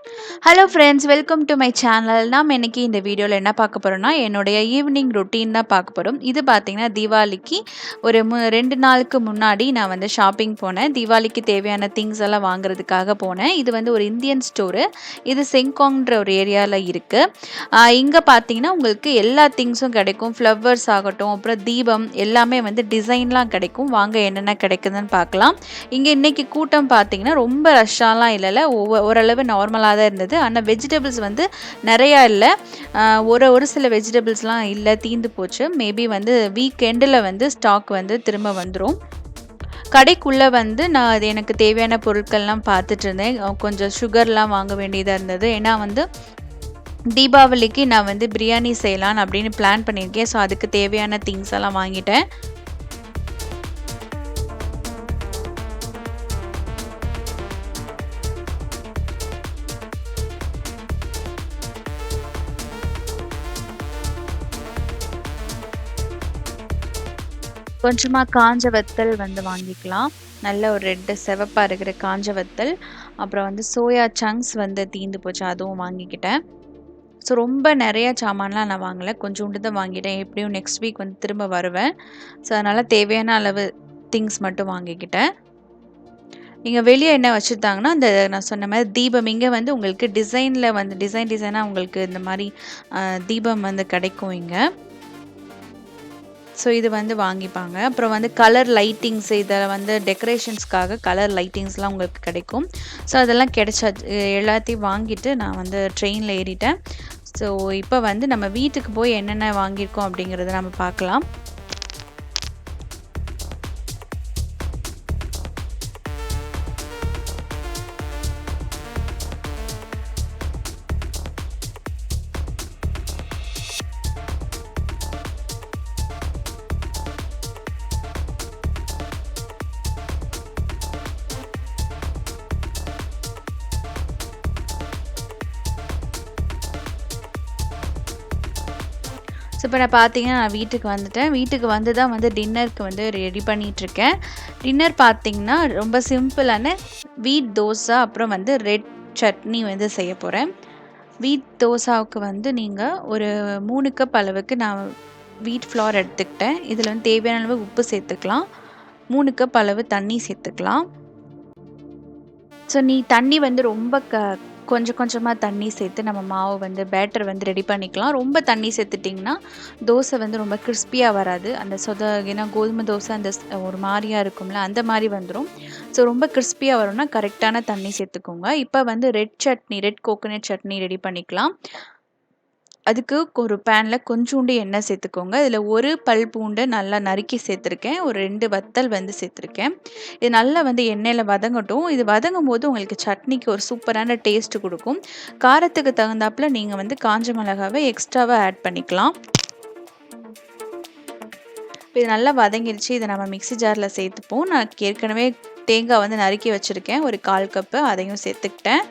Hello friends, welcome to my channel. நாம் இன்னைக்கு இந்த வீடியோவில் என்ன பார்க்க போகிறோம்னா, என்னுடைய ஈவினிங் ரொட்டீன் தான் பார்க்க போகிறோம். இது பார்த்தீங்கன்னா தீபாவளிக்கு ஒரு 2 நாளுக்கு முன்னாடி நான் வந்து ஷாப்பிங் போனேன். தீபாவளிக்கு தேவையான திங்ஸ் எல்லாம் வாங்குறதுக்காக போனேன். இது வந்து ஒரு இந்தியன் ஸ்டோரு. இது செங்காங்ன்ற ஒரு ஏரியாவில் இருக்குது. இங்கே பார்த்தீங்கன்னா உங்களுக்கு எல்லா திங்ஸும் கிடைக்கும். ஃப்ளவர்ஸ் ஆகட்டும், அப்புறம் தீபம் எல்லாமே வந்து டிசைன்லாம் கிடைக்கும். வாங்க என்னென்ன கிடைக்குதுன்னு பார்க்கலாம். இங்கே இன்னைக்கு கூட்டம் பார்த்தீங்கன்னா ரொம்ப ரஷ்ஷாலாம் இல்லைல்ல, ஓரளவு நார்மலாக தான் இருந்தது. ஆனால் வெஜிடபிள்ஸ் வந்து நிறையா இல்லை. ஒரு சில வெஜிடபிள்ஸ்லாம் இல்லை, தீந்து போச்சு. மேபி வந்து வீக்கெண்டில் வந்து ஸ்டாக் வந்து திரும்ப வந்துடும். கடைக்குள்ளே வந்து நான் அது எனக்கு தேவையான பொருட்கள்லாம் பார்த்துட்டு இருந்தேன். கொஞ்சம் சுகர்லாம் வாங்க வேண்டியதாக இருந்தது. ஏன்னா வந்து தீபாவளிக்கு நான் வந்து பிரியாணி செய்யலான்னு அப்படின்னு பிளான் பண்ணியிருக்கேன். ஸோ அதுக்கு தேவையான திங்ஸ் எல்லாம் வாங்கிட்டேன். கொஞ்சமாக காஞ்ச வத்தல் வந்து வாங்கிக்கலாம். நல்ல ஒரு ரெட்டு சிவப்பாக இருக்கிற காஞ்ச வத்தல். அப்புறம் வந்து சோயா சங்க்ஸ் வந்து தீந்து போச்சு, அதுவும் வாங்கிக்கிட்டேன். ஸோ ரொம்ப நிறையா சாமான்லாம் நான் வாங்கலை, கொஞ்சோண்டு தான் வாங்கிட்டேன். எப்படியும் நெக்ஸ்ட் வீக் வந்து திரும்ப வருவேன். ஸோ அதனால் தேவையான அளவு திங்ஸ் மட்டும் வாங்கிக்கிட்டேன். இங்கே வெளியே என்ன வச்சுருந்தாங்கன்னா, அந்த நான் சொன்ன மாதிரி தீபம் இங்கே வந்து உங்களுக்கு டிசைனில் வந்து டிசைனாக உங்களுக்கு இந்த மாதிரி தீபம் வந்து கிடைக்கும் இங்கே. ஸோ இது வந்து வாங்கிப்பாங்க. அப்புறம் வந்து கலர் லைட்டிங்ஸ், இதில் வந்து டெக்கரேஷன்ஸ்க்காக கலர் லைட்டிங்ஸ்லாம் உங்களுக்கு கிடைக்கும். ஸோ அதெல்லாம் கிடைச்சாச்சு. எல்லாத்தையும் வாங்கிட்டு நான் வந்து ட்ரெயினில் ஏறிட்டேன். ஸோ இப்போ வந்து நம்ம வீட்டுக்கு போய் என்னென்ன வாங்கியிருக்கோம் அப்படிங்கிறத நம்ம பார்க்கலாம். ஸோ இப்போ நான் பார்த்தீங்கன்னா நான் வீட்டுக்கு வந்துட்டேன். வீட்டுக்கு வந்து தான் வந்து டின்னருக்கு வந்து ரெடி பண்ணிகிட்ருக்கேன். டின்னர் பார்த்தீங்கன்னா ரொம்ப சிம்பிளான வீட் தோசை, அப்புறம் வந்து ரெட் சட்னி வந்து செய்ய போகிறேன். வீட் தோசாவுக்கு வந்து நீங்கள் ஒரு 3 கப் அளவுக்கு நான் வீட் ஃப்ளார் எடுத்துக்கிட்டேன். இதில் வந்து தேவையான அளவு உப்பு சேர்த்துக்கலாம். 3 கப் அளவு தண்ணி சேர்த்துக்கலாம். ஸோ தண்ணி வந்து ரொம்ப கொஞ்சம் கொஞ்சமாக தண்ணி சேர்த்து நம்ம மாவு வந்து பேட்டர் வந்து ரெடி பண்ணிக்கலாம். ரொம்ப தண்ணி சேர்த்துட்டிங்கன்னா தோசை வந்து ரொம்ப கிறிஸ்பியாக வராது. அந்த ஏன்னா கோதுமை தோசை அந்த ஒரு மாதிரியாக இருக்கும்ல, அந்த மாதிரி வந்துடும். ஸோ ரொம்ப கிறிஸ்பியாக வரும்னா கரெக்டான தண்ணி சேர்த்துக்கோங்க. இப்போ வந்து ரெட் கோகோனட் சட்னி ரெடி பண்ணிக்கலாம். அதுக்கு ஒரு பேனில் கொஞ்சோண்டு எண்ணெய் சேர்த்துக்கோங்க. இதில் ஒரு பல் பூண்டை நல்லா நறுக்கி சேர்த்துருக்கேன். ஒரு 2 வத்தல் வந்து சேர்த்துருக்கேன். இது நல்லா வந்து எண்ணெயில் வதங்கட்டும். இது வதங்கும் போது உங்களுக்கு சட்னிக்கு ஒரு சூப்பரான டேஸ்ட்டு கொடுக்கும். காரத்துக்கு தகுந்தாப்புல நீங்கள் வந்து காஞ்ச மிளகாவை எக்ஸ்ட்ராவாக ஆட் பண்ணிக்கலாம். இப்போ இது நல்லா வதங்கிடுச்சு. இதை நம்ம மிக்ஸி ஜாரில் சேர்த்துப்போம். நான் ஏற்கனவே தேங்காய் வந்து நறுக்கி வச்சுருக்கேன், ஒரு 1/4 கப்பு, அதையும் சேர்த்துக்கிட்டேன்.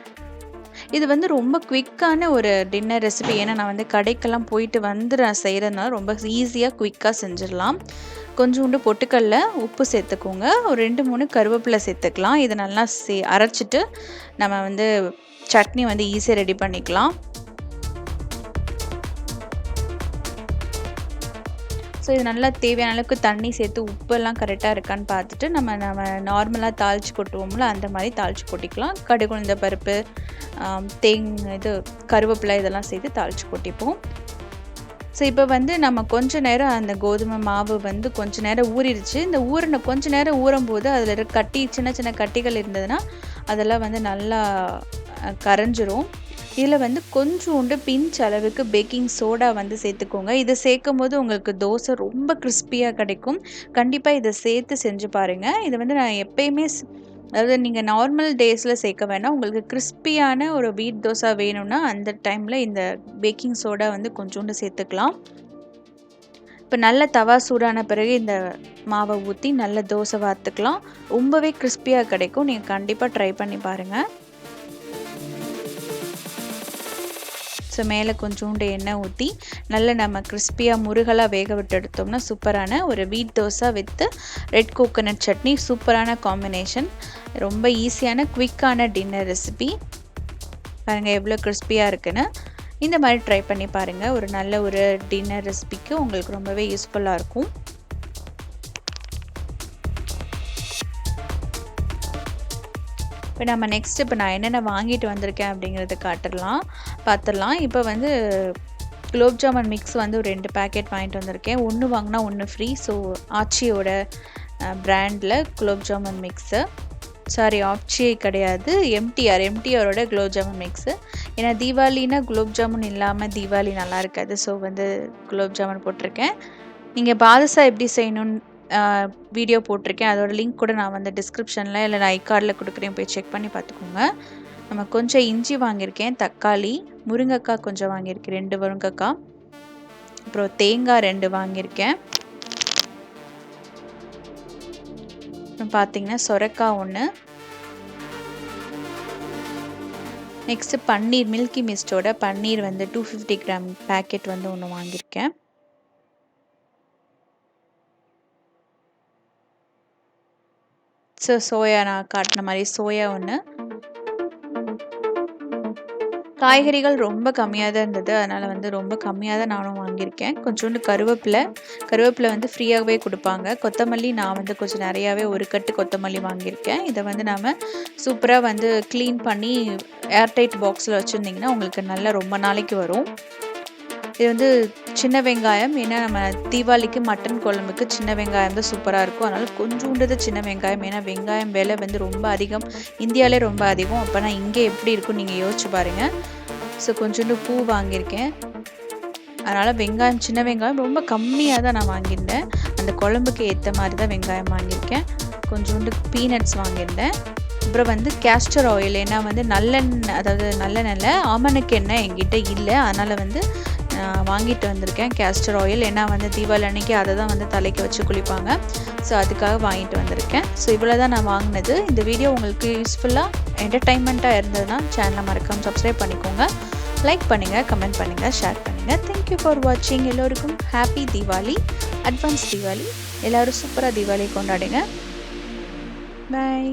இது வந்து ரொம்ப குயிக்கான ஒரு டின்னர் ரெசிபி. ஏன்னா நான் வந்து கடைக்கெல்லாம் போயிட்டு வந்து நான் செய்கிறதுனால ரொம்ப ஈஸியாக குயிக்காக செஞ்சிடலாம். கொஞ்சோண்டு பொட்டுக்கடல, உப்பு சேர்த்துக்கோங்க. ஒரு 2, 3 கருவேப்பிலை சேர்த்துக்கலாம். இதை நல்லா அரைச்சிட்டு நம்ம வந்து சட்னி வந்து ஈஸியாக ரெடி பண்ணிக்கலாம். ஸோ இது நல்லா தேவையான அளவுக்கு தண்ணி சேர்த்து உப்பெல்லாம் கரெக்டாக இருக்கான்னு பார்த்துட்டு நம்ம நார்மலாக தாளித்து கொட்டுவோம்ல, அந்த மாதிரி தாளித்து கொட்டிக்கலாம். கடுகு, உளுந்த பருப்பு, கருவேப்பிலை இதெல்லாம் சேர்த்து தாளித்து கொட்டிப்போம். ஸோ இப்போ வந்து நம்ம கொஞ்ச நேரம் அந்த கோதுமை மாவு வந்து கொஞ்ச நேரம் ஊறிடுச்சு. இந்த கொஞ்ச நேரம் ஊறும்போது அதில் சின்ன சின்ன கட்டிகள் இருந்ததுன்னா அதெல்லாம் வந்து நல்லா கரைஞ்சிரும். இதில் வந்து கொஞ்சோண்டு பிஞ்ச் அளவுக்கு பேக்கிங் சோடா வந்து சேர்த்துக்கோங்க. இதை சேர்க்கும் போது உங்களுக்கு தோசை ரொம்ப கிறிஸ்பியாக கிடைக்கும். கண்டிப்பாக இதை சேர்த்து செஞ்சு பாருங்கள். இது வந்து நான் எப்பயுமே அதாவது நீங்கள் நார்மல் டேஸில் சேர்க்க வேணாம். உங்களுக்கு கிறிஸ்பியான ஒரு வீட் தோசை வேணும்னா அந்த டைமில் இந்த பேக்கிங் சோடா வந்து கொஞ்சோண்டு சேர்த்துக்கலாம். இப்போ நல்ல தவா சூடான பிறகு இந்த மாவை ஊற்றி நல்ல தோசை வார்த்துக்கலாம். ரொம்பவே கிறிஸ்பியாக கிடைக்கும். நீங்கள் கண்டிப்பாக ட்ரை பண்ணி பாருங்கள். ஸோ மேலே கொஞ்சோண்டு எண்ணெய் ஊற்றி நல்லா நம்ம கிறிஸ்பியாக முருகலாக வேக விட்டு எடுத்தோம்னா சூப்பரான ஒரு வீட் dosa with red coconut chutney, சூப்பரான காம்பினேஷன். ரொம்ப ஈஸியான குவிக்கான டின்னர் ரெசிபி. பாருங்கள் எவ்வளோ கிறிஸ்பியாக இருக்குன்னு. இந்த மாதிரி ட்ரை பண்ணி பாருங்கள். ஒரு நல்ல ஒரு டின்னர் ரெசிபிக்கு உங்களுக்கு ரொம்பவே யூஸ்ஃபுல்லாக இருக்கும். இப்போ நம்ம இப்போ நான் என்னென்ன வாங்கிட்டு வந்திருக்கேன் அப்படிங்கிறத பார்த்துடலாம். இப்போ வந்து குலோப் ஜாமுன் மிக்ஸ் வந்து ஒரு 2 பேக்கெட் வாங்கிட்டு வந்திருக்கேன். ஒன்று வாங்கினா ஒன்று ஃப்ரீ. ஸோ ஆச்சியோட பிராண்டில் குலோப் ஜாமுன் மிக்ஸு, சாரி ஆச்சி கிடையாது, எம்டிஆரோட குலோப் ஜாமுன் மிக்ஸு. ஏன்னா தீபாவளினா குலோப் ஜாமுன் இல்லாமல் தீபாவளி நல்லா இருக்காது. ஸோ வந்து குலோப் ஜாமுன் போட்டிருக்கேன். நீங்கள் பாதுஷா எப்படி செய்யணும்னு வீடியோ போட்டிருக்கேன். அதோட லிங்க் கூட நான் வந்து டிஸ்கிரிப்ஷனில் இல்லை நான் ஐகார்டில் கொடுக்குறேன், போய் செக் பண்ணி பார்த்துக்கோங்க. நம்ம கொஞ்சம் இஞ்சி வாங்கியிருக்கேன், தக்காளி, முருங்கைக்காய் கொஞ்சம் வாங்கியிருக்கேன், 2 முருங்கைக்காய், அப்புறம் தேங்காய் 2 வாங்கியிருக்கேன். அப்புறம் பார்த்தீங்கன்னா சொரக்காய் 1. நெக்ஸ்ட்டு பன்னீர், மில்கி மிஸ்டோட பன்னீர் வந்து 250 கிராம் பேக்கெட் வந்து ஒன்று வாங்கியிருக்கேன். ஸோ சோயா, நான் காட்டின மாதிரி சோயா 1. காய்கறிகள் ரொம்ப கம்மியாக தான் இருந்தது, அதனால் வந்து ரொம்ப கம்மியாக தான் நானும் வாங்கியிருக்கேன். கொஞ்சோண்டு கருவேப்பிலை வந்து ஃப்ரீயாகவே கொடுப்பாங்க. கொத்தமல்லி நான் வந்து கொஞ்சம் நிறையாவே ஒரு கட்டு கொத்தமல்லி வாங்கியிருக்கேன். இதை வந்து நாம் சூப்பராக வந்து க்ளீன் பண்ணி ஏர்டைட் பாக்ஸில் வச்சுருந்திங்கன்னா உங்களுக்கு நல்லா ரொம்ப நாளைக்கு வரும். இது வந்து சின்ன வெங்காயம், ஏன்னா நம்ம தீபாவளிக்கு மட்டன் குழம்புக்கு சின்ன வெங்காயம் தான் சூப்பராக இருக்கும். அதனால் கொஞ்சோண்டு சின்ன வெங்காயம், ஏன்னா வெங்காயம் விலை வந்து ரொம்ப அதிகம், இந்தியாவிலே ரொம்ப அதிகம். அப்போ நான் இங்கே எப்படி இருக்குன்னு நீங்கள் யோசிச்சு பாருங்கள். ஸோ கொஞ்சோண்டு பூ வாங்கியிருக்கேன். அதனால் சின்ன வெங்காயம் ரொம்ப கம்மியாக தான் நான் வாங்கியிருந்தேன். அந்த குழம்புக்கு ஏற்ற மாதிரி தான் வெங்காயம் வாங்கியிருக்கேன். கொஞ்சோண்டு பீனட்ஸ் வாங்கியிருந்தேன். அப்புறம் வந்து கேஸ்டர் ஆயில், ஏன்னா வந்து நல்லெண்ணெய், அதாவது நல்லெண்ணெயில் ஆமணக்கு எண்ணெய் என்கிட்ட இல்லை, அதனால் வந்து வாங்கிட்டு வந்திருக்கேன் கேஸ்டர் ஆயில். ஏன்னா வந்து தீபாவளி அன்றைக்கி அதை தான் வந்து தலைக்கு வச்சு குளிப்பாங்க. ஸோ அதுக்காக வாங்கிட்டு வந்திருக்கேன். ஸோ இவ்வளோ தான் நான் வாங்கினது. இந்த வீடியோ உங்களுக்கு யூஸ்ஃபுல்லாக என்டர்டைன்மெண்ட்டாக இருந்ததுன்னா சேனலை மறக்காமல் சப்ஸ்கிரைப் பண்ணிக்கோங்க, லைக் பண்ணுங்கள், கமெண்ட் பண்ணுங்கள், ஷேர் பண்ணுங்கள். தேங்க்யூ ஃபார் வாட்சிங். எல்லோருக்கும் ஹாப்பி தீபாவளி, அட்வான்ஸ் தீபாவளி. எல்லோரும் சூப்பராக தீபாவளி கொண்டாடுங்க. பாய்.